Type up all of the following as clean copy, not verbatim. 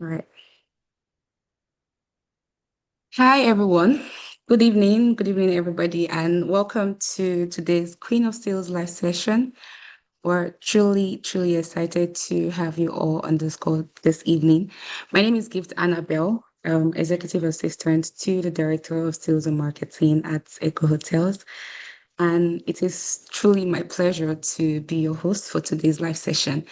All right. Hi, everyone. Good evening. Good evening, everybody, and welcome to today's Queen of Sales live session. We're truly excited to have you all on this call this evening. My name is Gift Annabelle, Executive Assistant to the Director of Sales and Marketing at Echo Hotels. And it is truly my pleasure to be your host for today's live session.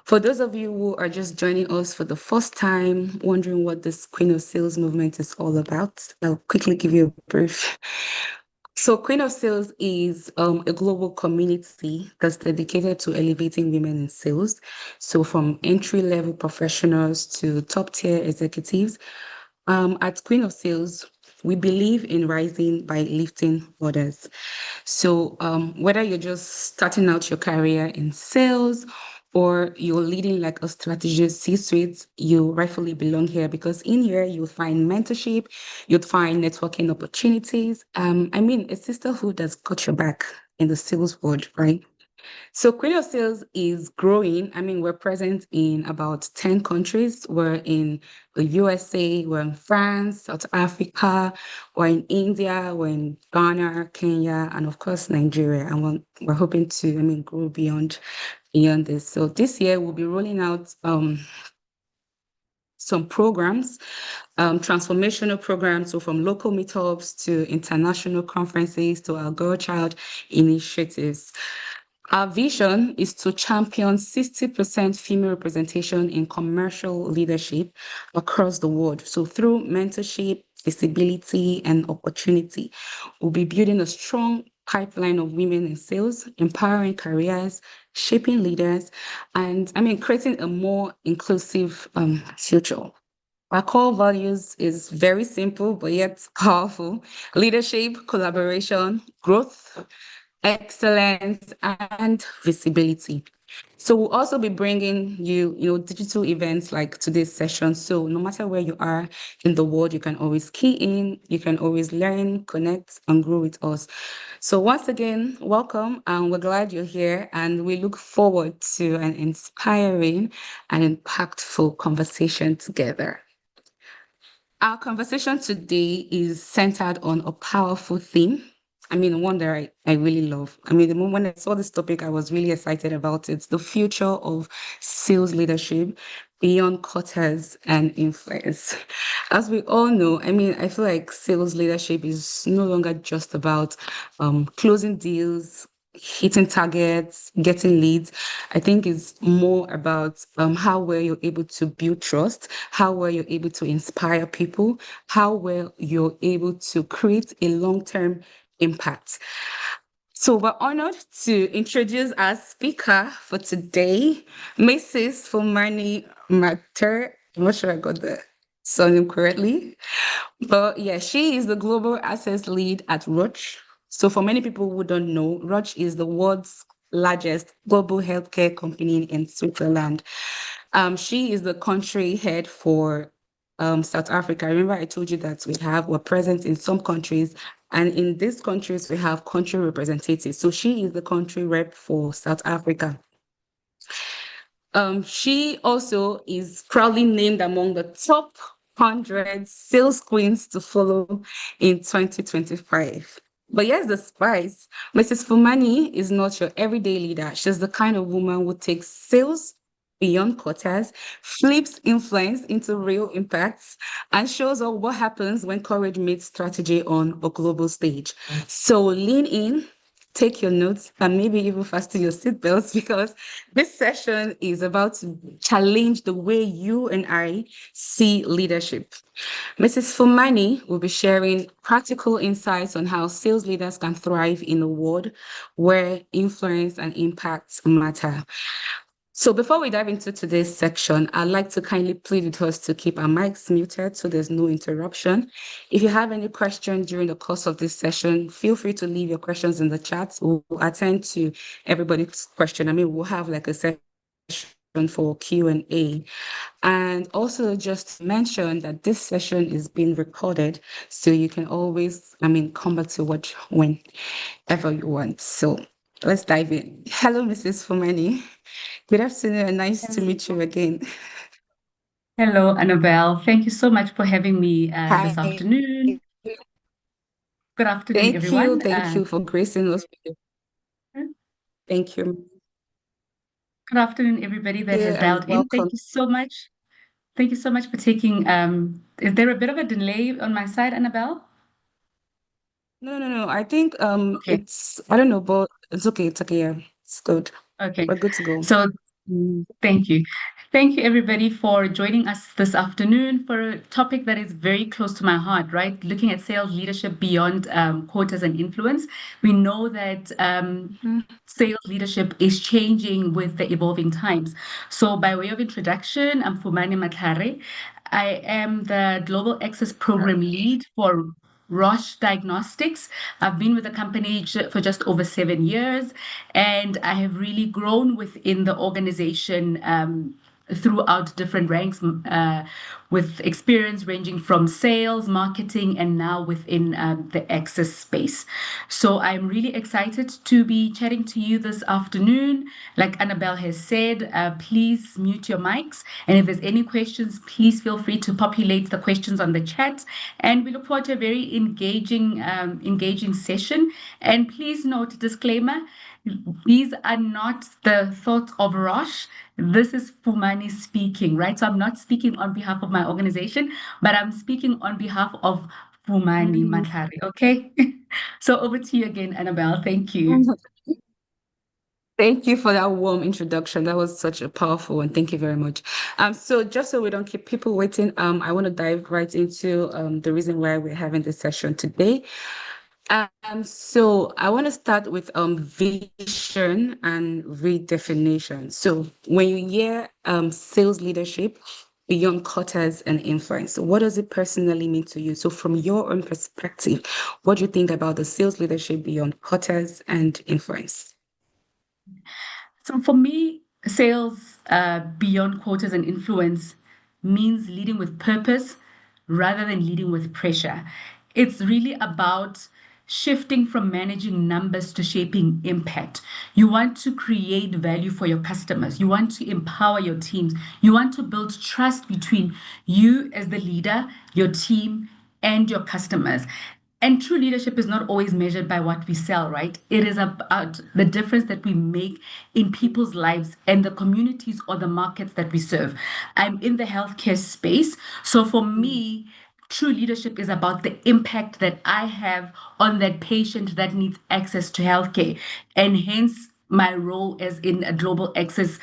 For those of you who are just joining us for the first time, wondering what this Queen of Sales movement is all about, I'll quickly give you a brief. So, Queen of Sales is a global community that's dedicated to elevating women in sales. So, from entry level professionals to top tier executives, at Queen of Sales, we believe in rising by lifting others. So, whether you're just starting out your career in sales or you're leading like a strategist C-suite, you rightfully belong here because in here you'll find mentorship, you'll find networking opportunities. A sisterhood that's got your back in the sales world, right? So Queen of Sales is growing. We're present in about 10 countries. We're in the USA, we're in France, South Africa, we're in India, we're in Ghana, Kenya, and of course Nigeria. And we're hoping to, grow beyond this. So this year we'll be rolling out some programs, transformational programs. So from local meetups to international conferences to our Girl Child initiatives. Our vision is to champion 60% female representation in commercial leadership across the world. So through mentorship, visibility, and opportunity, we'll be building a strong pipeline of women in sales, empowering careers, shaping leaders, and creating a more inclusive future. Our core values is very simple, but yet powerful: leadership, collaboration, growth, excellence, and visibility. So we'll also be bringing digital events like today's session. So no matter where you are in the world, you can always key in, you can always learn, connect, and grow with us. So once again, welcome, and we're glad you're here, and we look forward to an inspiring and impactful conversation together. Our conversation today is centered on a powerful theme. One that I really love. The moment I saw this topic, I was really excited about it. The future of sales leadership beyond quotas and influence. As we all know, I feel like sales leadership is no longer just about closing deals, hitting targets, getting leads. I think it's more about how well you're able to build trust, how well you're able to inspire people, how well you're able to create a long-term impact. So we're honored to introduce our speaker for today, Mrs. Fulmani Mater. I'm not sure I got the surname correctly. But yeah, she is the global access lead at Roche. So for many people who don't know, Roche is the world's largest global healthcare company in Switzerland. She is the country head for South Africa. Remember, I told you that we're present in some countries, and in these countries we have country representatives. So she is the country rep for South Africa. She also is proudly named among the top 100 sales queens to follow in 2025. But here's the spice. Mrs. Fumani is not your everyday leader. She's the kind of woman who takes sales beyond quotas, flips influence into real impacts, and shows us what happens when courage meets strategy on a global stage. So lean in, take your notes, and maybe even fasten your seatbelts because this session is about to challenge the way you and I see leadership. Mrs. Fumani will be sharing practical insights on how sales leaders can thrive in a world where influence and impact matter. So before we dive into today's section, I'd like to kindly plead with us to keep our mics muted so there's no interruption. If you have any questions during the course of this session, feel free to leave your questions in the chat. We'll attend to everybody's question. We'll have like a section for Q&A. And also just mention that this session is being recorded, so you can always, come back to watch whenever you want. So let's dive in. Hello, Mrs. Fumani. Good afternoon, and nice to meet you again. Hello, Annabelle. Thank you so much for having me this Hi. afternoon. Good afternoon, Thank you. everyone. Thank you for gracing us with you. Thank you. Good afternoon, everybody that You has and dialed in. Thank welcome. you so much. Thank you so much for taking. Is there a bit of a delay on my side, Annabelle? No, no, no. I think Okay, it's I don't know, but it's okay. It's okay. Yeah. It's good. okay. We're good to go. So Mm. thank you. Thank you, everybody, for joining us this afternoon for a topic that is very close to my heart, right? Looking at sales leadership beyond quotas and influence. We know that Mhm. sales leadership is changing with the evolving times. So, by way of introduction, I'm Fumani Matlare. I am the Global Access Program Lead for Roche Diagnostics. I've been with the company for just over 7 years, and I have really grown within the organization. Throughout different ranks, with experience ranging from sales, marketing, and now within the access space. So I'm really excited to be chatting to you this afternoon. Like Annabelle has said, please mute your mics. And if there's any questions, please feel free to populate the questions on the chat. And we look forward to a very engaging session. And please note, disclaimer, these are not the thoughts of Roche. This is Fumani speaking, right? So I'm not speaking on behalf of my organization, but I'm speaking on behalf of Fumani Mhm. Matlari, okay? So over to you again, Annabelle. Thank you. Thank you for that warm introduction. That was such a powerful one. Thank you very much. So just so we don't keep people waiting, I want to dive right into the reason why we're having this session today. So I want to start with vision and redefinition. So when you hear sales leadership beyond quotas and influence, what does it personally mean to you? So from your own perspective, what do you think about the sales leadership beyond quotas and influence? So for me, sales beyond quotas and influence means leading with purpose rather than leading with pressure. It's really about shifting from managing numbers to shaping impact. You want to create value for your customers. You want to empower your teams. You want to build trust between you as the leader, your team, and your customers. And true leadership is not always measured by what we sell, right? It is about the difference that we make in people's lives and the communities or the markets that we serve. I'm in the healthcare space. So for me, true leadership is about the impact that I have on that patient that needs access to healthcare. And hence, my role as in a global access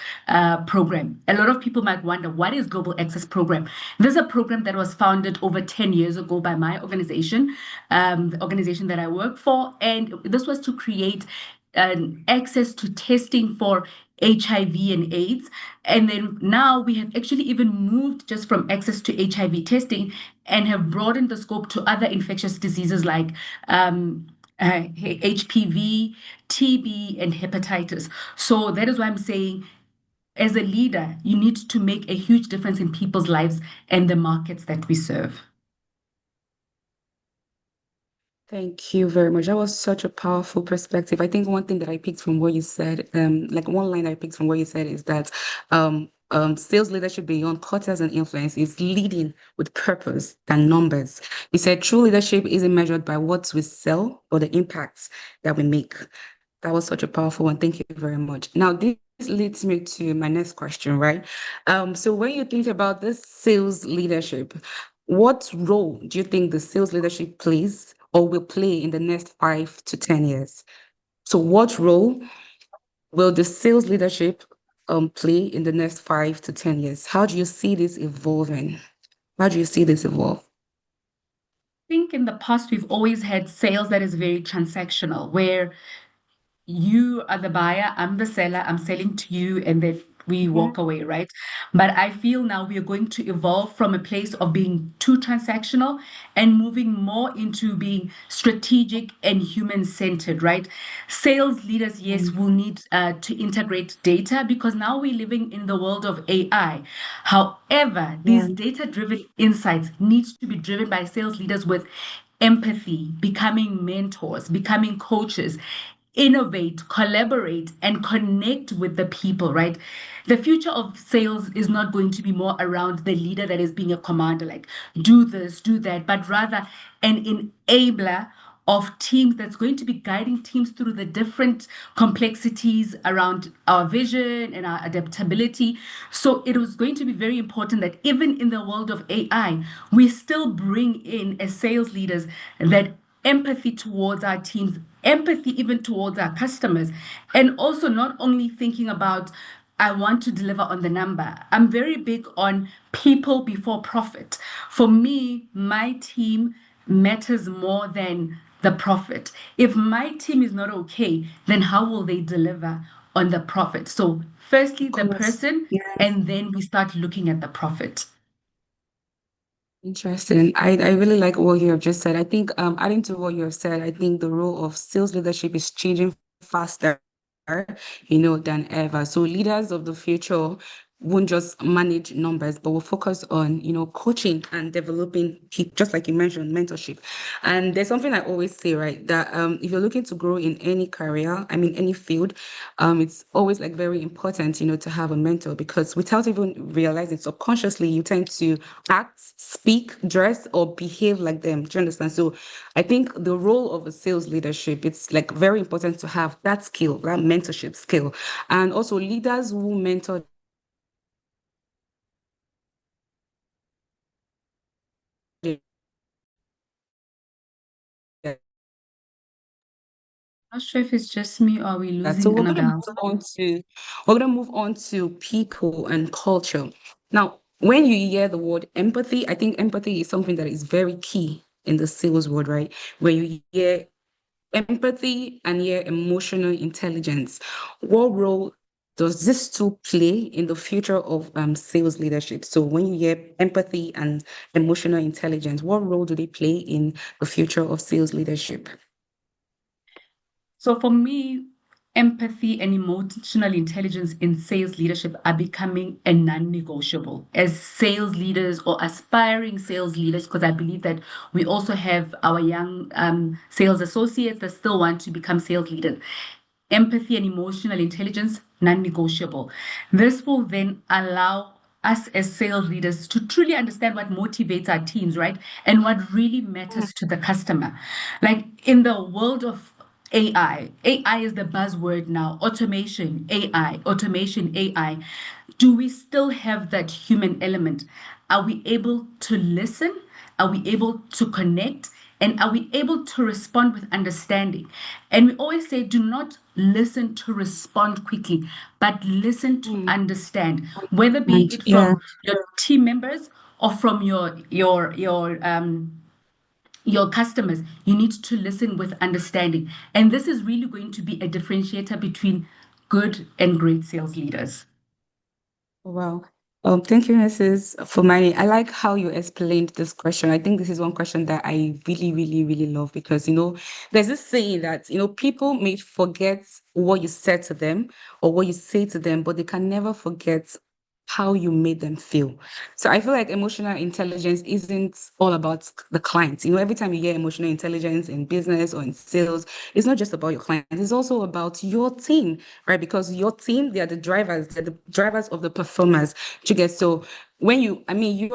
program. A lot of people might wonder, what is global access program? This is a program that was founded over 10 years ago by my organization, the organization that I work for, and this was to create access to testing for HIV and AIDS. And then now we have actually even moved just from access to HIV testing and have broadened the scope to other infectious diseases like HPV, TB, and hepatitis. So that is why I'm saying, as a leader, you need to make a huge difference in people's lives and the markets that we serve. Thank you very much. That was such a powerful perspective. I think one thing that I picked from what you said, like one line I picked from what you said is that sales leadership beyond quotas and influence is leading with purpose than numbers. You said true leadership isn't measured by what we sell, but the impacts that we make. That was such a powerful one. Thank you very much. Now, this leads me to my next question, right? So when you think about this sales leadership, what role do you think the sales leadership plays or will play in the next 5 to 10 years? So what role will the sales leadership play in the next 5 to 10 years? How do you see this evolving? How do you see this evolve? I think in the past, we've always had sales that is very transactional, where you are the buyer, I'm the seller, I'm selling to you, and then we walk Mhm. away, right? But I feel now we are going to evolve from a place of being too transactional and moving more into being strategic and human centered, right? Sales leaders, yes, Mm. will need to integrate data because now we're living in the world of AI. However, Yeah. these data driven insights need to be driven by sales leaders with empathy, becoming mentors, becoming coaches, innovate, collaborate, and connect with the people, right? The future of sales is not going to be more around the leader that is being a commander, like do this, do that, but rather an enabler of teams that's going to be guiding teams through the different complexities around our vision and our adaptability. So it was going to be very important that even in the world of AI, we still bring in as sales leaders that empathy towards our teams, empathy even towards our customers, and also not only thinking about I want to deliver on the number. I'm very big on people before profit. For me, my team matters more than the profit. If my team is not okay, then how will they deliver on the profit? So, firstly, Of the course. person, Yes. and then we start looking at the profit. Interesting. I really like what you have just said. I think adding to what you have said, I think the role of sales leadership is changing faster, than ever. So leaders of the future won't just manage numbers, but will focus on, coaching and developing people, just like you mentioned, mentorship. And there's something I always say, right, that if you're looking to grow in any career, I mean any field, it's always like very important, to have a mentor because without even realizing subconsciously, you tend to act, speak, dress, or behave like them. Do you understand? So I think the role of a sales leadership, it's like very important to have that skill, that mentorship skill. And also leaders who mentor Not sure if it's just me or are we that. So losing Annabelle. we're gonna move on to people and culture. Now, when you hear the word empathy, I think empathy is something that is very key in the sales world, right? When you hear empathy and hear emotional intelligence, what role does this tool play in the future of sales leadership? So when you hear empathy and emotional intelligence, what role do they play in the future of sales leadership? So for me, empathy and emotional intelligence in sales leadership are becoming a non-negotiable as sales leaders or aspiring sales leaders, because I believe that we also have our young sales associates that still want to become sales leaders. Empathy and emotional intelligence, non-negotiable. This will then allow us as sales leaders to truly understand what motivates our teams, right? And what really matters to the customer. Like in the world of AI is the buzzword now. Automation, AI. Do we still have that human element? Are we able to listen? Are we able to connect? And are we able to respond with understanding? And we always say, do not listen to respond quickly, but listen to Mm. understand, whether be And it yeah, from your team members or from your customers. You need to listen with understanding. And this is really going to be a differentiator between good and great sales leaders. wow. Thank you, Mrs. Fumani. I like how you explained this question. I think this is one question that I really, really, really love because, there's this saying that, people may forget what you said to them or what you say to them, but they can never forget how you made them feel. So I feel like emotional intelligence isn't all about the client. Every time you hear emotional intelligence in business or in sales, it's not just about your client. It's also about your team, right? Because your team, they're the drivers of the performers. Do you get so you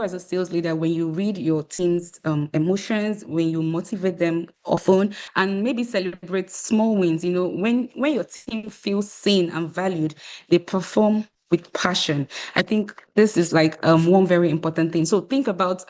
as a sales leader, when you read your team's emotions, when you motivate them often, and maybe celebrate small wins, when your team feels seen and valued, they perform with passion. I think this is like one very important thing. So think about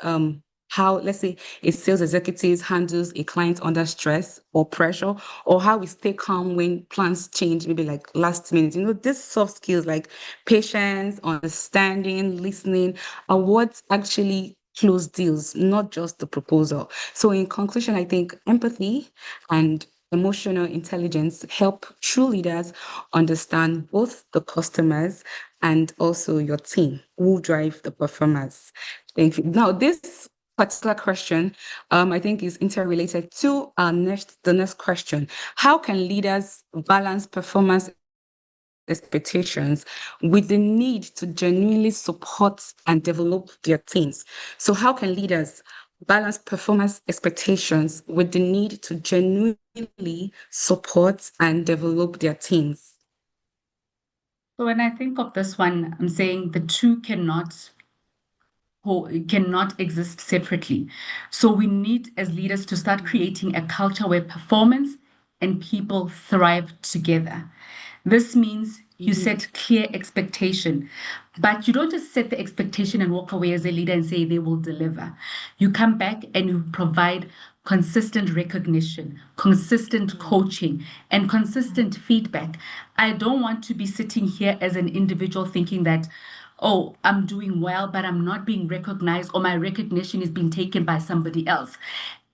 how, let's say, a sales executive handles a client under stress or pressure, or how we stay calm when plans change, maybe like last minute. These soft skills like patience, understanding, listening are what actually close deals, not just the proposal. So in conclusion, I think empathy and emotional intelligence help true leaders understand both the customers and also your team who drive the performance. Thank you. Now, this particular question, I think is interrelated to the next question. How can leaders balance performance expectations with the need to genuinely support and develop their teams? So how can leaders balance performance expectations with the need to genuinely support and develop their teams? So when I think of this one, I'm saying the two cannot exist separately. So we need as leaders to start creating a culture where performance and people thrive together. This means you Mhm. set clear expectation, but you don't just set the expectation and walk away as a leader and say they will deliver. You come back and you provide consistent recognition, consistent coaching, and consistent feedback. I don't want to be sitting here as an individual thinking that, oh, I'm doing well, but I'm not being recognized, or my recognition is being taken by somebody else.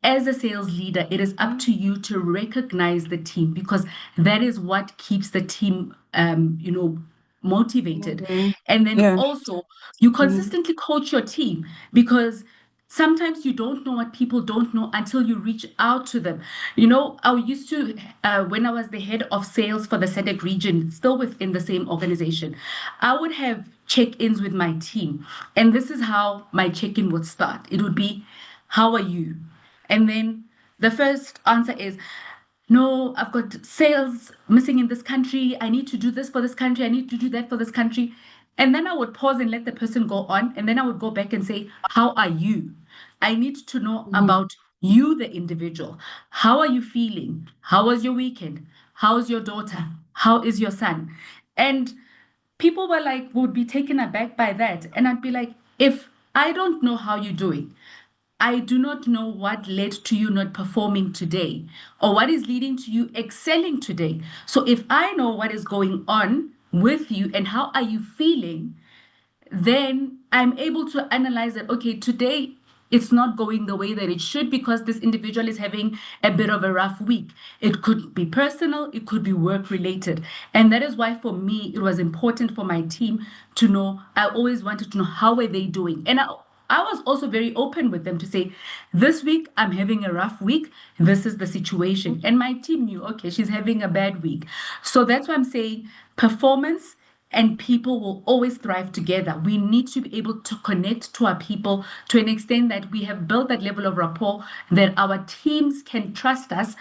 As a sales leader, it is up to you to recognize the team because that is what keeps the team, motivated. Moving. And then Yeah. also, you Mhm. consistently coach your team because sometimes you don't know what people don't know until you reach out to them. I used to, when I was the head of sales for the SADC region, still within the same organization, I would have check ins with my team. And this is how my check in would start it would be, how are you? And then the first answer is, no, I've got sales missing in this country. I need to do this for this country. I need to do that for this country. And then I would pause and let the person go on. And then I would go back and say, how are you? I need to know Mhm. about you, the individual. How are you feeling? How was your weekend? How's your daughter? How is your son? And people were like, would be taken aback by that. And I'd be like, if I don't know how you're doing, I do not know what led to you not performing today or what is leading to you excelling today. So if I know what is going on with you and how are you feeling, then I'm able to analyze that, okay, today it's not going the way that it should because this individual is having a bit of a rough week. It could be personal, it could be work related. And that is why for me, it was important for my team to know. I always wanted to know how are they doing. And I was also very open with them to say, this week I'm having a rough week. This is the situation. And my team knew, okay, she's having a bad week. So that's why I'm saying performance and people will always thrive together. We need to be able to connect to our people to an extent that we have built that level of rapport that our teams can trust us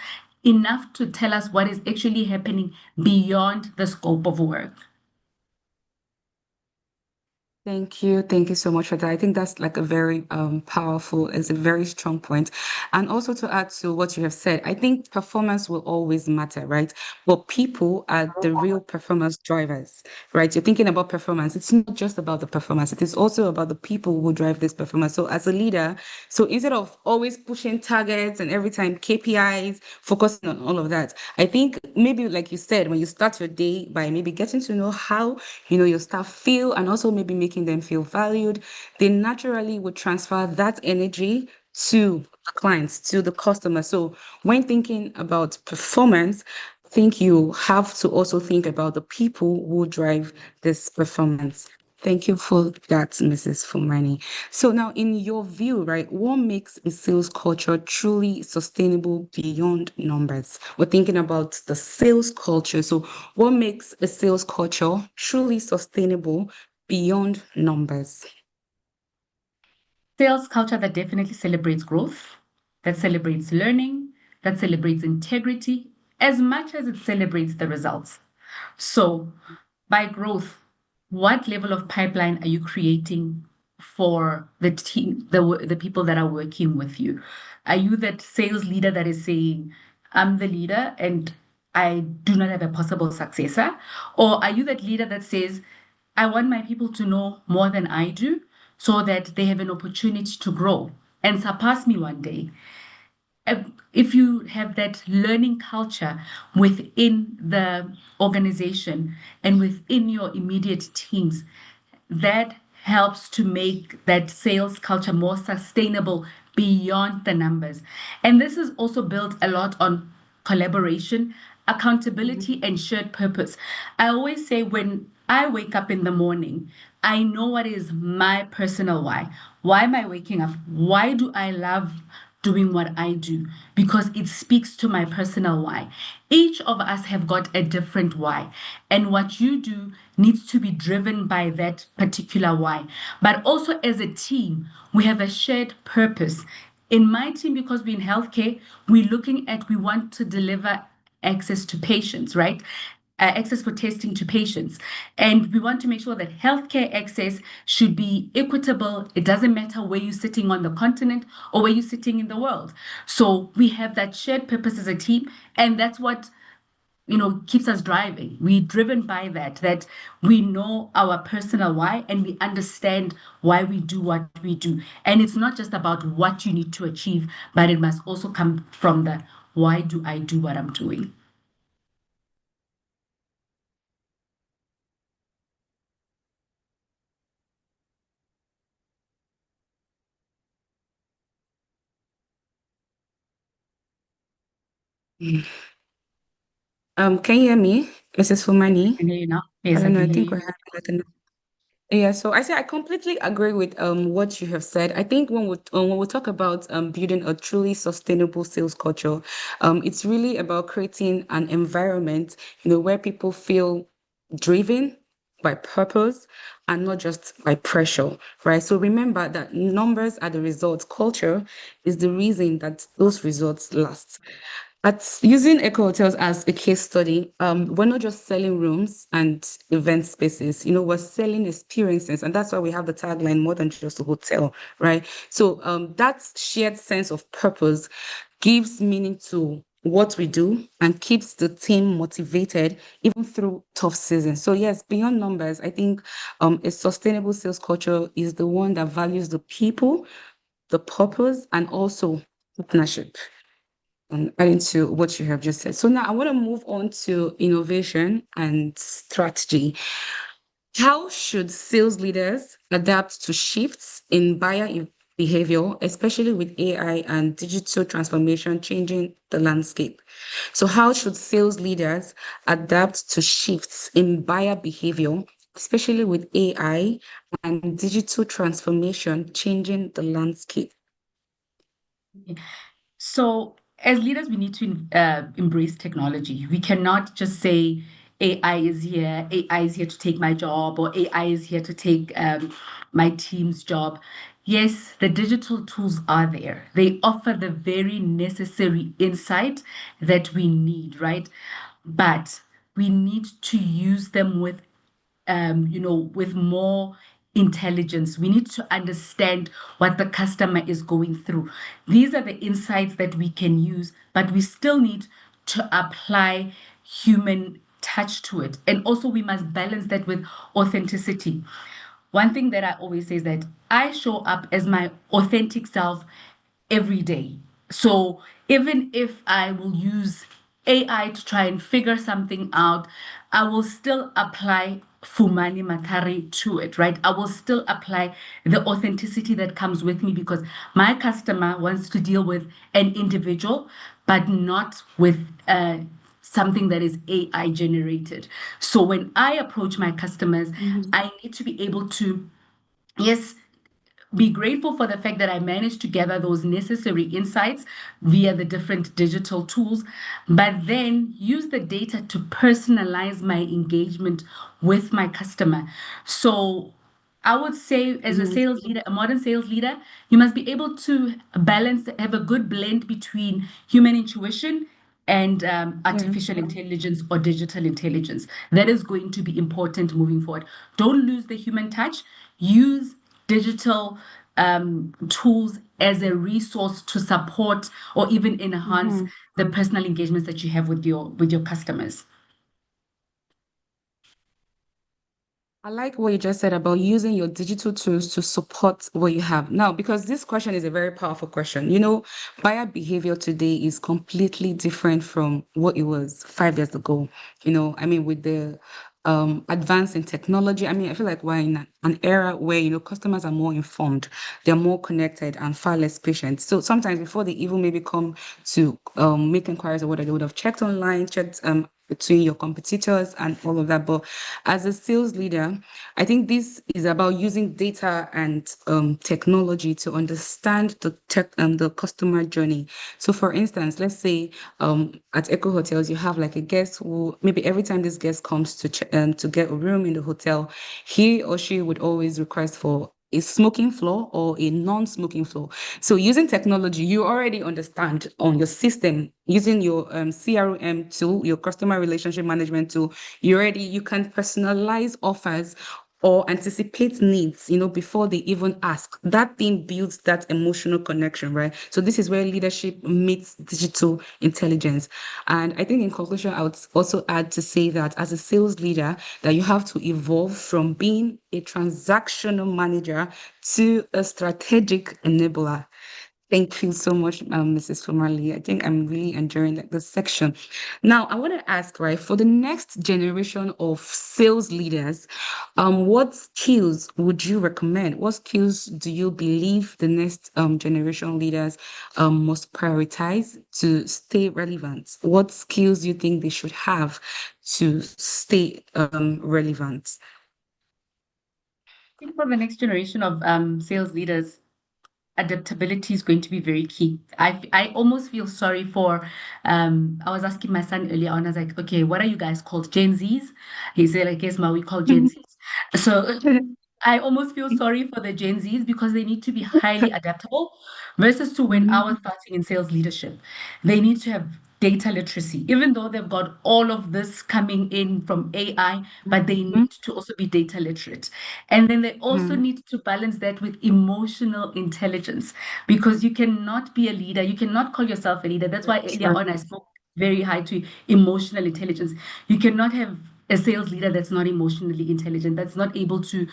enough to tell us what is actually happening beyond the scope of work. Thank you. Thank you so much for that. I think that's like a very powerful, it's a very strong point. And also to add to what you have said, I think performance will always matter, right? But people are the real performance drivers, right? You're thinking about performance. It's not just about the performance, it is also about the people who drive this performance. So as a leader, so instead of always pushing targets and every time KPIs, focusing on all of that, I think maybe like you said, when you start your day by maybe getting to know how your staff feel and also maybe making them feel valued, they naturally would transfer that energy to the clients, to the customer. So when thinking about performance, I think you have to also think about the people who drive this performance. Thank you for that, Mrs. Fumani. So now, in your view, right, what makes a sales culture truly sustainable beyond numbers? We're thinking about the sales culture. So what makes a sales culture truly sustainable beyond numbers? Sales culture that definitely celebrates growth, that celebrates learning, that celebrates integrity, as much as it celebrates the results. So, by growth, what level of pipeline are you creating for the team, the people that are working with you? Are you that sales leader that is saying, I'm the leader and I do not have a possible successor? Or are you that leader that says, I want my people to know more than I do so that they have an opportunity to grow and surpass me one day? If you have that learning culture within the organization and within your immediate teams, that helps to make that sales culture more sustainable beyond the numbers. And this is also built a lot on collaboration, accountability, and shared purpose. I always say when I wake up in the morning, I know what is my personal why. Why am I waking up? Why do I love doing what I do? Because it speaks to my personal why. Each of us have got a different why, and what you do needs to be driven by that particular why. But also as a team, we have a shared purpose In my team, because we're in healthcare, we want to deliver access to patients, right? Access for testing to patients. And we want to make sure that healthcare access should be equitable. It doesn't matter where you're sitting on the continent or where you're sitting in the world. So we have that shared purpose as a team. And that's what keeps us driving. We're driven by that we know our personal why and we understand why we do what we do. And it's not just about what you need to achieve, but it must also come from the why do I do what I'm doing. Can you hear me, Mrs. Fumani? And you know, I yes, I don't know. can I hear think you. we're having like an yeah. So I say I completely agree with what you have said. I think when we talk about building a truly sustainable sales culture, it's really about creating an environment, where people feel driven by purpose and not just by pressure, right? So remember that numbers are the results. Culture is the reason that those results last. At using eco hotels as a case study, we're not just selling rooms and event spaces, we're selling experiences. And that's why we have the tagline more than just a hotel, right? So that shared sense of purpose gives meaning to what we do and keeps the team motivated even through tough seasons. So yes, beyond numbers, I think a sustainable sales culture is the one that values the people, the purpose, and also partnership, adding to what you have just said. So now I want to move on to innovation and strategy. How should sales leaders adapt to shifts in behavior, especially with AI and digital transformation changing the landscape? So, how should sales leaders adapt to shifts in buyer behavior, especially with AI and digital transformation changing the landscape? So, as leaders, we need to embrace technology. We cannot just say AI is here to take my job, or AI is here to take my team's job. Yes, the digital tools are there. They offer the very necessary insight that we need, right? But we need to use them with more intelligence. We need to understand what the customer is going through. These are the insights that we can use, but we still need to apply human touch to it. And also, we must balance that with authenticity. One thing that I always say is that I show up as my authentic self every day. So even if I will use AI to try and figure something out, I will still apply Fumani Matari to it, right? I will still apply the authenticity that comes with me because my customer wants to deal with an individual, but not with something that is AI generated. So when I approach my customers, Mhm. I need to be able to, yes, be grateful for the fact that I managed to gather those necessary insights via the different digital tools, but then use the data to personalize my engagement with my customer. So I would say, as a Mhm. sales leader, a modern sales leader, you must be able to balance, have a good blend between human intuition and Yeah. artificial intelligence or digital intelligence. That is going to be important moving forward. Don't lose the human touch. Use digital tools as a resource to support or even enhance Mhm. the personal engagements that you have with your customers. I like what you just said about using your digital tools to support what you have now, because this question is a very powerful question. Buyer behavior today is completely different from what it was 5 years ago. I mean, with the advance in technology, I mean, I feel like we're in an era where, customers are more informed, they're more connected and far less patient. So sometimes before they even maybe come to make inquiries or whatever, they would have checked online, checked between your competitors and all of that. But as a sales leader, I think this is about using data and technology to understand the customer journey. So, for instance, let's say at Eco Hotels, you have like a guest who maybe every time this guest comes to get a room in the hotel, he or she would always request for a smoking floor or a non-smoking floor. So using technology, you already understand on your system, using your CRM tool, your customer relationship management tool, you can personalize offers or anticipate needs, before they even ask. That thing builds that emotional connection, right? So this is where leadership meets digital intelligence. And I think in conclusion, I would also add to say that as a sales leader, that you have to evolve from being a transactional manager to a strategic enabler. Thank you so much, Mrs. Fumali. I think I'm really enjoying this section. Now, I want to ask, right, for the next generation of sales leaders, what skills would you recommend? What skills do you believe the next generation leaders must prioritize to stay relevant? What skills do you think they should have to stay relevant? I think for the next generation of sales leaders, adaptability is going to be very key. I almost feel sorry for I was asking my son earlier on, I was like, okay, what are you guys called? Gen Zs? He said, I guess ma we call Gen Zs. So I almost feel sorry for the Gen Zs because they need to be highly adaptable versus to when I was starting in sales leadership. They need to have data literacy, even though they've got all of this coming in from AI, but they need to also be data literate. And then they also need to balance that with emotional intelligence because you cannot be a leader, you cannot call yourself a leader. That's why earlier on I spoke very high to emotional intelligence. You cannot have a sales leader that's not emotionally intelligent, that's not able to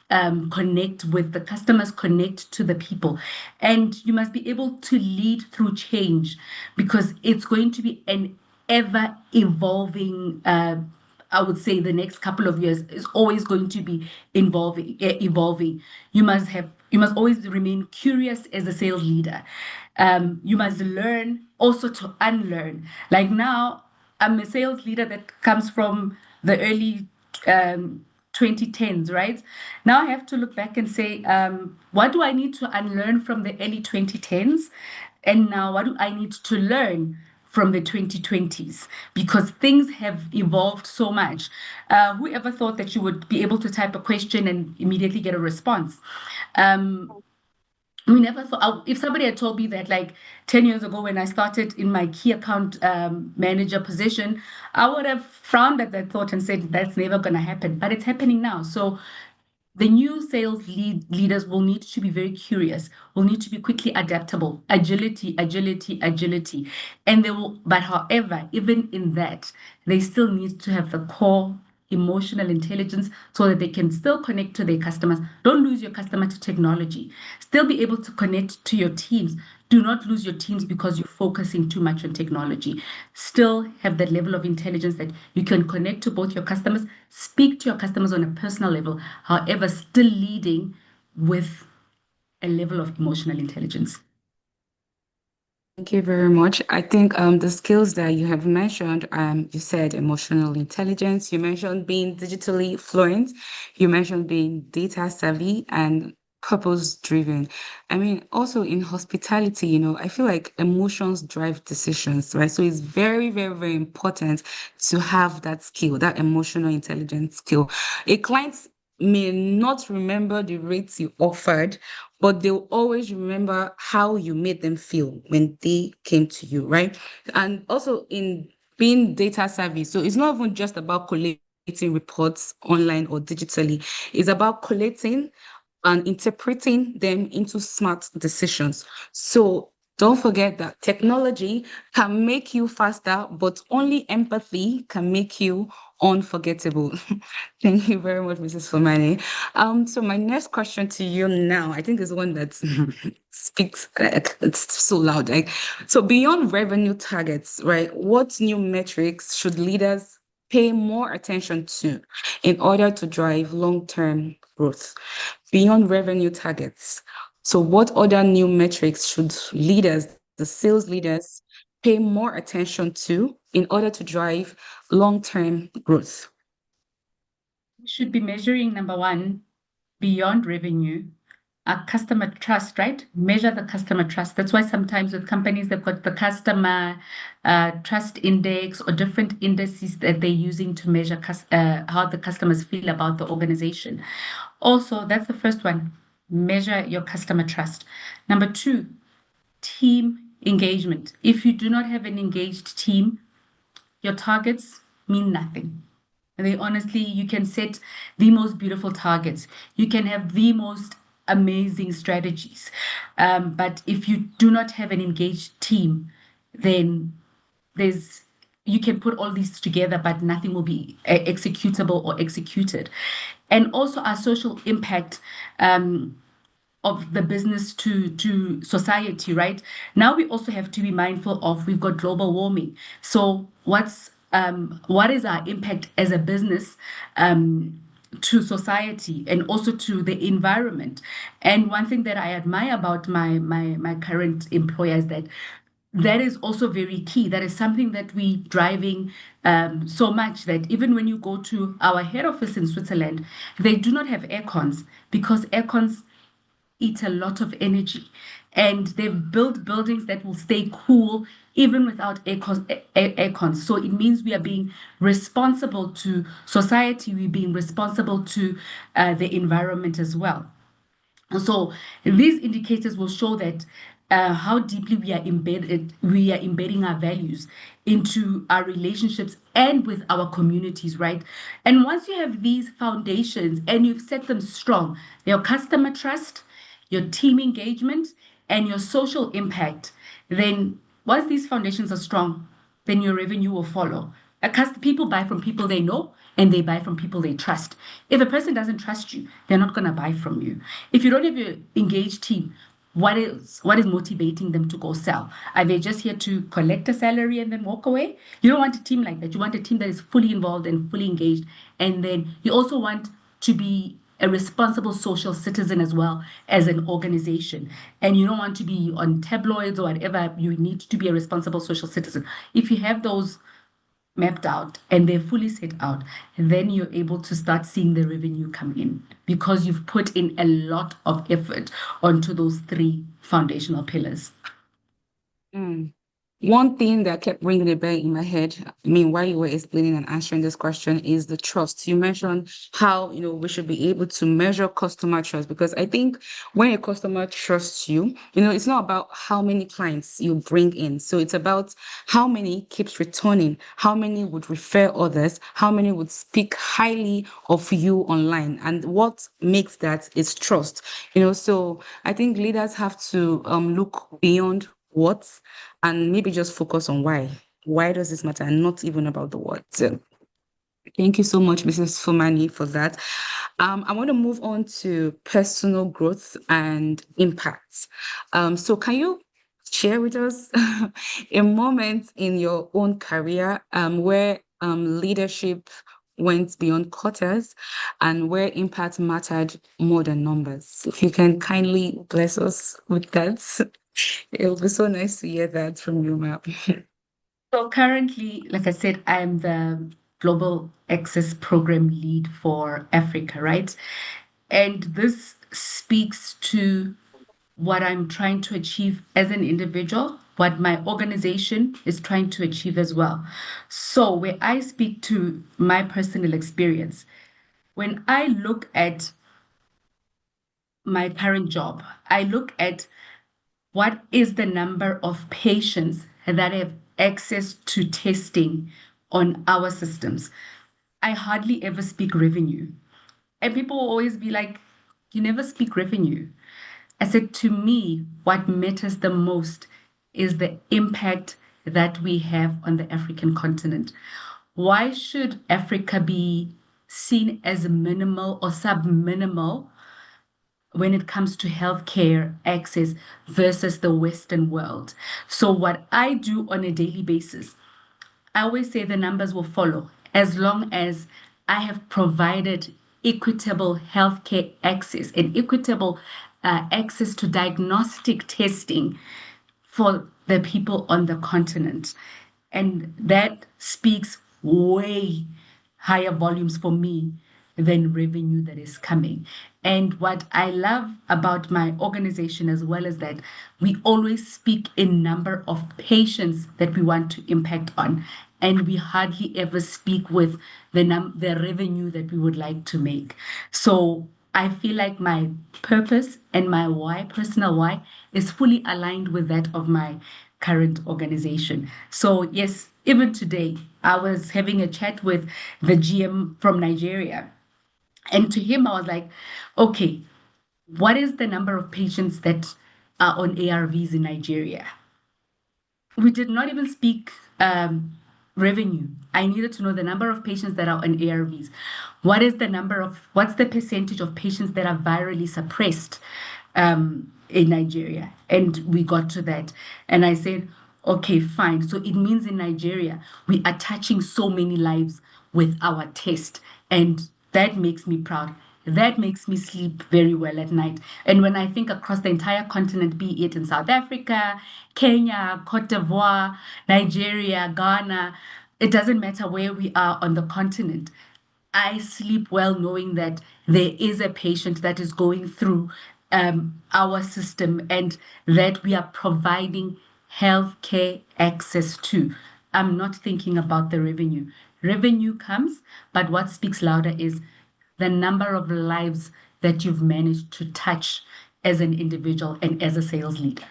connect with the customers, connect to the people. And you must be able to lead through change because it's going to be an ever evolving I would say the next couple of years is always going to be evolving. You must always remain curious as a sales leader. You must learn also to unlearn. Like now, I'm a sales leader that comes from the early 2010s, right? Now I have to look back and say, what do I need to unlearn from the early 2010s? And now what do I need to learn from the 2020s? Because things have evolved so much. Whoever thought that you would be able to type a question and immediately get a response? We never thought, if somebody had told me that like 10 years ago when I started in my key account manager position, I would have frowned at that thought and said, that's never going to happen. But it's happening now. So the new leaders will need to be very curious, will need to be quickly adaptable, agility. And they will, but however, even in that, they still need to have the core emotional intelligence so that they can still connect to their customers. Don't lose your customer to technology. Still be able to connect to your teams. Do not lose your teams because you're focusing too much on technology. Still have that level of intelligence that you can connect to both your customers, speak to your customers on a personal level, however, still leading with a level of emotional intelligence. Thank you very much. I think the skills that you have mentioned, you said emotional intelligence, you mentioned being digitally fluent, you mentioned being data savvy and purpose driven. I mean, also in hospitality, I feel like emotions drive decisions, right? So it's very, very, very important to have that skill, that emotional intelligence skill. A client may not remember the rates you offered, but they'll always remember how you made them feel when they came to you, right? And also in being data savvy, so it's not even just about collating reports online or digitally, it's about collating and interpreting them into smart decisions. So don't forget that technology can make you faster, but only empathy can make you unforgettable. Thank you very much, Mrs. Fomani. So my next question to you now, I think is one that speaks, it's so loud. Like, so beyond revenue targets, right? What new metrics should leaders pay more attention to in order to drive long-term growth beyond revenue targets? So what other new metrics should leaders, the sales leaders, pay more attention to in order to drive long-term growth? We should be measuring number one, beyond revenue, our customer trust, right? Measure the customer trust. That's why sometimes with companies, they've got the customer trust index or different indices that they're using to measure how the customers feel about the organization. Also, that's the first one. measure your customer trust. Number two, team engagement. If you do not have an engaged team, your targets mean nothing. And they honestly, you can set the most beautiful targets. You can have the most amazing strategies. But if you do not have an engaged team, then there's you can put all these together, but nothing will be executable or executed. And also our social impact. Of the business to society, right? Now we also have to be mindful of we've got global warming. So what is our impact as a business to society and also to the environment? And one thing that I admire about my current employer is that that is also very key. That is something that we driving so much that even when you go to our head office in Switzerland, they do not have air cons because air cons eat a lot of energy. And they've built buildings that will stay cool even without air cons. So it means we are being responsible to society, we're being responsible to the environment as well. So these indicators will show that how deeply we are embedding our values into our relationships and with our communities, right? And once you have these foundations and you've set them strong, your customer trust, your team engagement, and your social impact, then once these foundations are strong, then your revenue will follow. People buy from people they know and they buy from people they trust. If a person doesn't trust you, they're not going to buy from you. If you don't have an engaged team, what is motivating them to go sell? Are they just here to collect a salary and then walk away? You don't want a team like that. You want a team that is fully involved and fully engaged. And then you also want to be a responsible social citizen as well as an organization. And you don't want to be on tabloids or whatever. You need to be a responsible social citizen. If you have those mapped out and they're fully set out, then you're able to start seeing the revenue come in because you've put in a lot of effort onto those three foundational pillars. Mm. One thing that kept ringing a bell in my head, I mean, while you were explaining and answering this question, is the trust. You mentioned how, we should be able to measure customer trust because I think when a customer trusts you, it's not about how many clients you bring in. So it's about how many keeps returning, how many would refer others, how many would speak highly of you online. And what makes that is trust. So I think leaders have to look beyond what and maybe just focus on why. Why does this matter? And not even about the what. So thank you so much, Mrs. Fumani, for that. I want to move on to personal growth and impact. So can you share with us a moment in your own career where leadership went beyond quotas and where impact mattered more than numbers? If you can kindly bless us with that. It would be so nice to hear that from you, ma'am. So currently, like I said, I'm the Global Access Program Lead for Africa, right? And this speaks to what I'm trying to achieve as an individual, what my organization is trying to achieve as well. So, where I speak to my personal experience, when I look at my current job, I look at what is the number of patients that have access to testing on our systems. I hardly ever speak revenue. And people will always be like, you never speak revenue. I said, to me, what matters the most is the impact that we have on the African continent. Why should Africa be seen as minimal or sub-minimal when it comes to healthcare access versus the Western world? So, what I do on a daily basis, I always say the numbers will follow as long as I have provided equitable healthcare access and equitable access to diagnostic testing for the people on the continent. And that speaks way higher volumes for me than revenue that is coming. And what I love about my organization as well is that we always speak in number of patients that we want to impact on. And we hardly ever speak with the revenue that we would like to make. So I feel like my purpose and my why, personal why, is fully aligned with that of my current organization. So, yes, even today, I was having a chat with the GM from Nigeria. And to him, I was like, okay, what is the number of patients that are on ARVs in Nigeria? We did not even speak revenue. I needed to know the number of patients that are on ARVs. What's the percentage of patients that are virally suppressed in Nigeria? And we got to that. And I said, okay, fine. So it means in Nigeria, we are touching so many lives with our test. And that makes me proud. That makes me sleep very well at night. And when I think across the entire continent, be it in South Africa, Kenya, Cote d'Ivoire, Nigeria, Ghana, it doesn't matter where we are on the continent. I sleep well knowing that there is a patient that is going through our system and that we are providing healthcare access to. I'm not thinking about the revenue. Revenue comes, but what speaks louder is the number of lives that you've managed to touch as an individual and as a sales leader.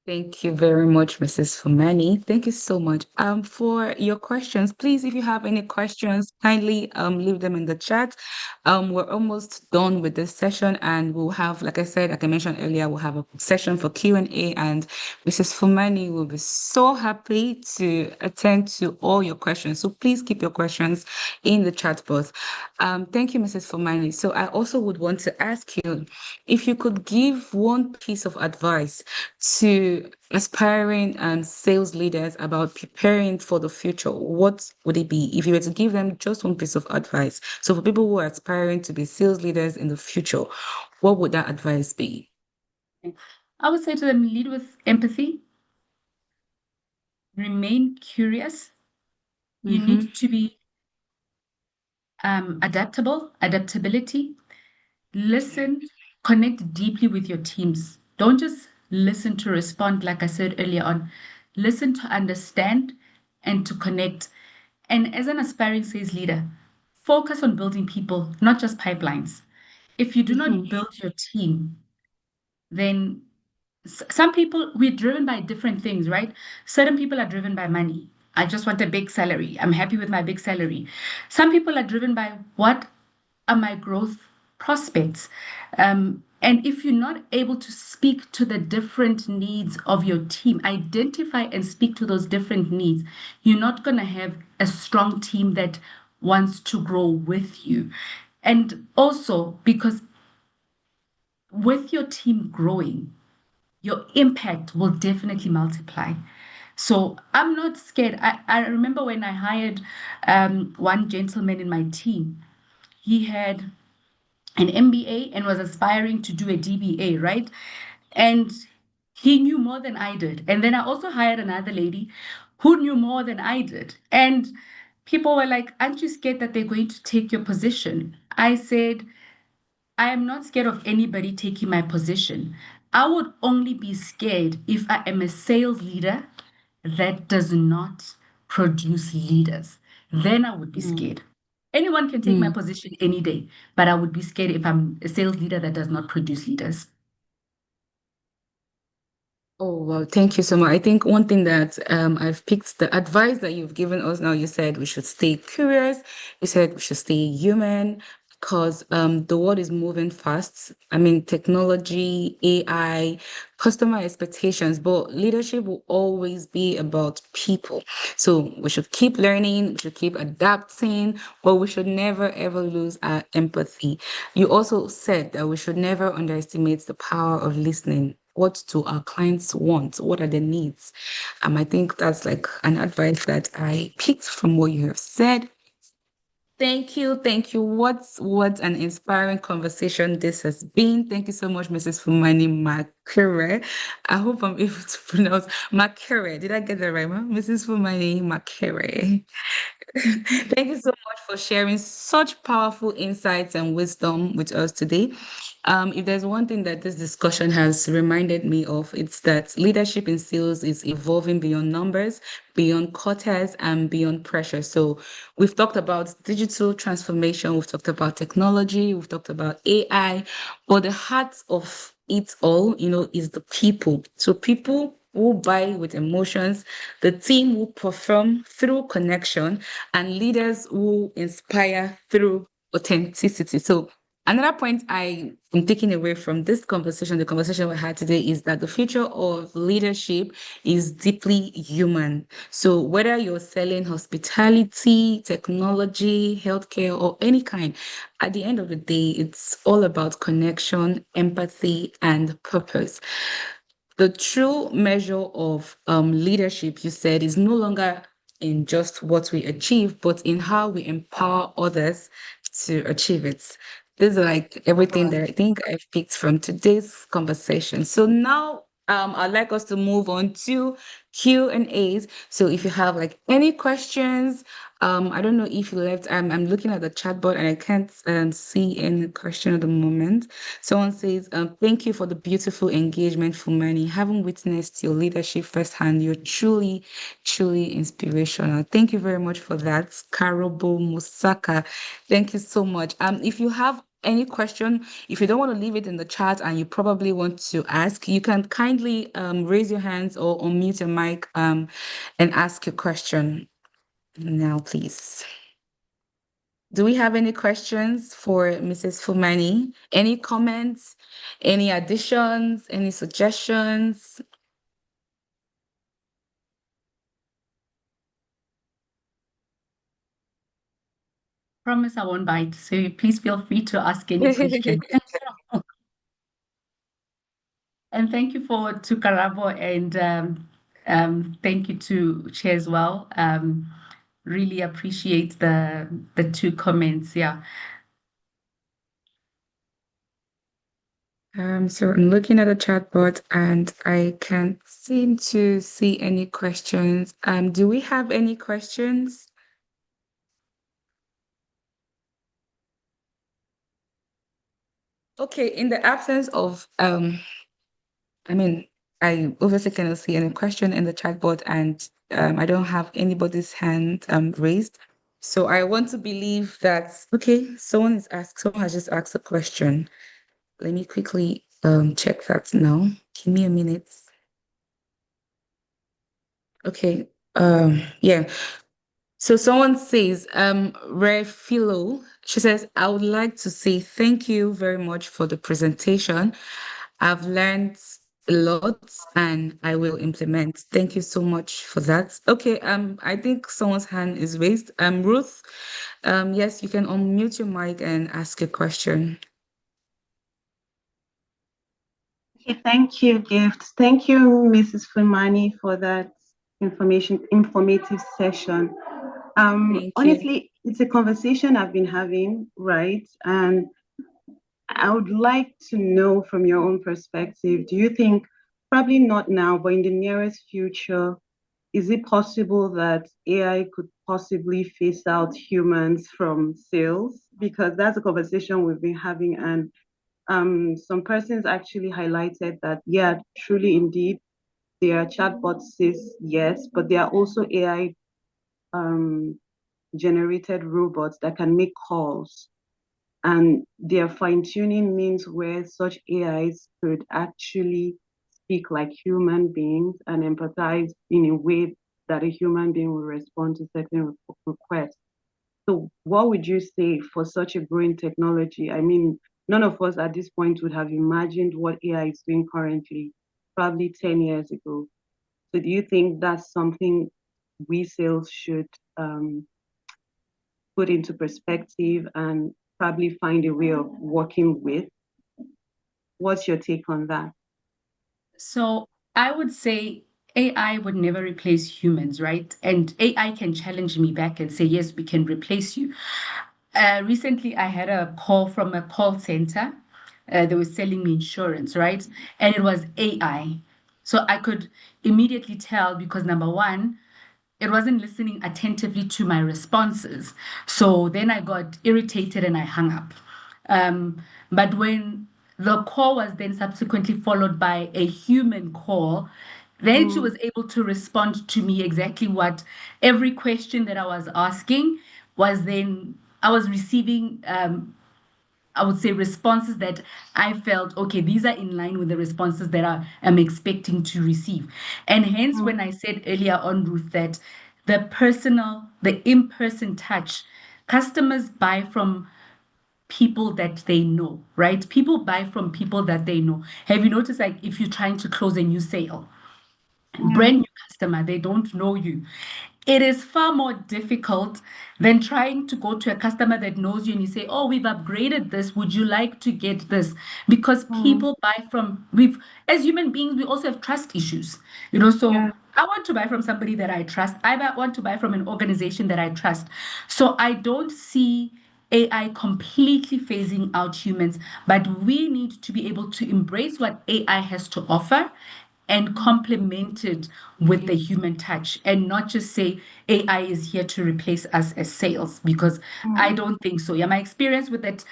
Thank you very much, Mrs. Fumani. Thank you so much. For your questions, please, if you have any questions, kindly leave them in the chat. We're almost done with this session, and we'll have, like I said, like I mentioned earlier, we'll have a session for Q&A, and Mrs. Fumani will be so happy to attend to all your questions. So please keep your questions in the chat box. Thank you, Mrs. Fumani. So I also would want to ask you if you could give one piece of advice to aspiring sales leaders about preparing for the future, what would it be if you were to give them just one piece of advice? So for people who are aspiring to be sales leaders in the future, what would that advice be? I would say to them, lead with empathy, remain curious. You Mm-hmm. need to be adaptability. Listen, connect deeply with your teams. Don't just listen to respond, like I said earlier on. Listen to understand and to connect. And as an aspiring sales leader, focus on building people, not just pipelines. If you do not Mm-hmm. build your team, then some people, we're driven by different things, right? Certain people are driven by money. I just want a big salary. I'm happy with my big salary. Some people are driven by what are my growth prospects. And if you're not able to speak to the different needs of your team, identify and speak to those different needs, you're not going to have a strong team that wants to grow with you. And also, because with your team growing, your impact will definitely multiply. So I'm not scared. I remember when I hired one gentleman in my team, he had an MBA and was aspiring to do a DBA, right? And he knew more than I did. And then I also hired another lady who knew more than I did. And people were like, aren't you scared that they're going to take your position? I said, I am not scared of anybody taking my position. I would only be scared if I am a sales leader that does not produce leaders. Then I would be scared. Anyone can take my Mm-hmm. position any day, but I would be scared if I'm a sales leader that does not produce leaders. Oh, well, thank you so much. I think one thing that I've picked the advice that you've given us now, you said we should stay curious. You said we should stay human because the world is moving fast. I mean, technology, AI, customer expectations, but leadership will always be about people. So we should keep learning, we should keep adapting, but we should never ever lose our empathy. You also said that we should never underestimate the power of listening. What do our clients want? What are their needs? I think that's like an advice that I picked from what you have said. Thank you. Thank you. What an inspiring conversation this has been. Thank you so much, Mrs. Fumani Makere. I hope I'm able to pronounce Makere. Did I get that right, ma? Mrs. Fumani Makere. Thank you so much for sharing such powerful insights and wisdom with us today. If there's one thing that this discussion has reminded me of, it's that leadership in sales is evolving beyond numbers, beyond quotas, and beyond pressure. So we've talked about digital transformation, we've talked about technology, we've talked about AI, but the heart of it all, is the people. So people who buy with emotions, the team who perform through connection, and leaders who inspire through authenticity. So another point I am taking away from this conversation, the conversation we had today, is that the future of leadership is deeply human. So whether you're selling hospitality, technology, healthcare, or any kind, at the end of the day, it's all about connection, empathy, and purpose. The true measure of leadership, you said, is no longer in just what we achieve, but in how we empower others to achieve it. This is like everything that I think I've picked from today's conversation. So now I'd like us to move on to Q&As. So if you have like any questions, I don't know if you left, I'm looking at the chat board and I can't see any question at the moment. Someone says, thank you for the beautiful engagement, Fumani. Having witnessed your leadership firsthand, you're truly, truly inspirational. Thank you very much for that. Karobo Musaka. Thank you so much. If you have any question, if you don't want to leave it in the chat and you probably want to ask, you can kindly raise your hands or unmute your mic and ask your question now, please. Do we have any questions for Mrs. Fumani? Any comments, any additions, any suggestions? Promise I won't bite. So please feel free to ask any question. And thank you to Karabo and thank you to Chair as well. Really appreciate the two comments. Yeah. So I'm looking at the chat board and I can't seem to see any questions. Do we have any questions? Okay, in the absence of I mean, I obviously cannot see any question in the chat board and I don't have anybody's hand raised. So I want to believe that okay, someone has just asked a question. Let me quickly check that now. Give me a minute. Okay. Yeah. So someone says, Refilo, she says, I would like to say thank you very much for the presentation. I've learned a lot and I will implement. Thank you so much for that. Okay, I think someone's hand is raised. Ruth, yes, you can unmute your mic and ask a question. Okay, thank you, Gift. Thank you, Mrs. Fumani, for that informative session. Thank you. Honestly, it's a conversation I've been having, right? And I would like to know from your own perspective, do you think, probably not now, but in the nearest future, is it possible that AI could possibly phase out humans from sales? Because that's a conversation we've been having, and some persons actually highlighted that, yeah, truly indeed, there are chatbots, says yes, but there are also AI generated robots that can make calls. And their fine tuning means where such AIs could actually speak like human beings and empathize in a way that a human being will respond to certain requests. So, what would you say for such a growing technology? I mean, none of us at this point would have imagined what AI is doing currently, probably 10 years ago. So, do you think that's something we sales should put into perspective and probably find a way of working with? What's your take on that? So I would say AI would never replace humans, right? And AI can challenge me back and say, yes, we can replace you. Recently, I had a call from a call center. They were selling me insurance, right? And it was AI. So I could immediately tell because number one, it wasn't listening attentively to my responses. So then I got irritated and I hung up. But when the call was then subsequently followed by a human call. Then she Mm, was able to respond to me exactly what every question that I was asking was then I was receiving I would say responses that I felt, okay, these are in line with the responses that I am expecting to receive. And hence, mm, when I said earlier on, Ruth, that the in person touch, customers buy from people that they know, right? People buy from people that they know. Have you noticed, like, if you're trying to close a new sale, yeah. brand new customer, they don't know you. It is far more difficult than trying to go to a customer that knows you and you say, "Oh, we've upgraded this. Would you like to get this?" Because Mm, people buy from, as human beings, we also have trust issues, So yeah. I want to buy from somebody that I trust. Want to buy from an organization that I trust. So I don't see AI completely phasing out humans, but we need to be able to embrace what AI has to offer and Mm, complement it with the human touch and not just say AI is here to replace us as sales because I mm. don't think so. Yeah, my experience with that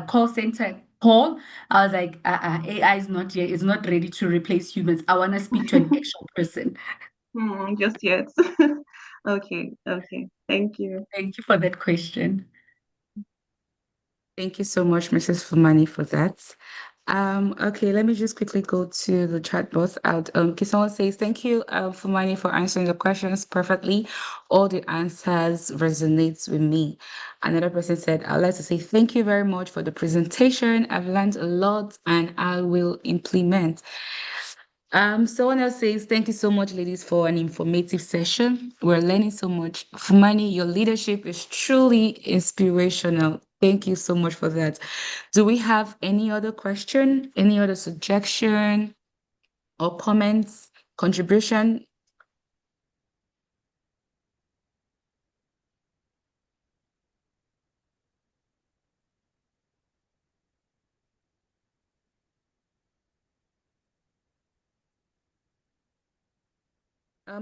call center call, I was like, AI is not here, it's not ready to replace humans. I want to speak to an actual person. Just yet. Okay, okay. Thank you. Thank you for that question. Thank you so much, Mrs. Fumani, for that. Okay, let me just quickly go to the chat box out. Okay, someone says, thank you, Fumani, for answering the questions perfectly. All the answers resonates with me. Another person said, I'd like to say thank you very much for the presentation. I've learned a lot and I will implement. Someone else says, thank you so much, ladies, for an informative session. We're learning so much. Fumani, your leadership is truly inspirational. Thank you so much for that. Do we have any other question, any other suggestion or comments, contribution?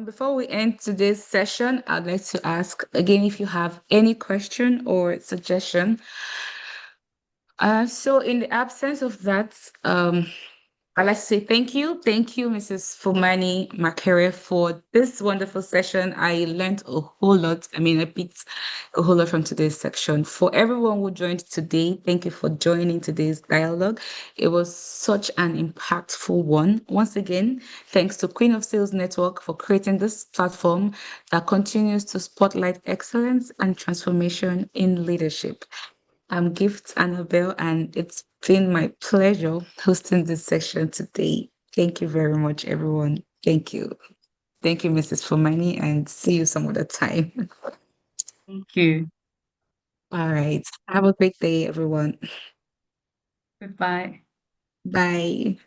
Before we end today's session, I'd like to ask again if you have any question or suggestion. So in the absence of that, I'd like to say thank you. Thank you, Mrs. Fumani Makere, for this wonderful session. I learned a whole lot. I mean, I picked a whole lot from today's section. For everyone who joined today, thank you for joining today's dialogue. It was such an impactful one. Once again, thanks to Queen of Sales Network for creating this platform that continues to spotlight excellence and transformation in leadership. I'm Gift Annabelle, and it's been my pleasure hosting this session today. Thank you very much, everyone. Thank you. Thank you, Mrs. Fomani, and see you some other time. Thank you. All right. Have a great day, everyone. Goodbye. Bye.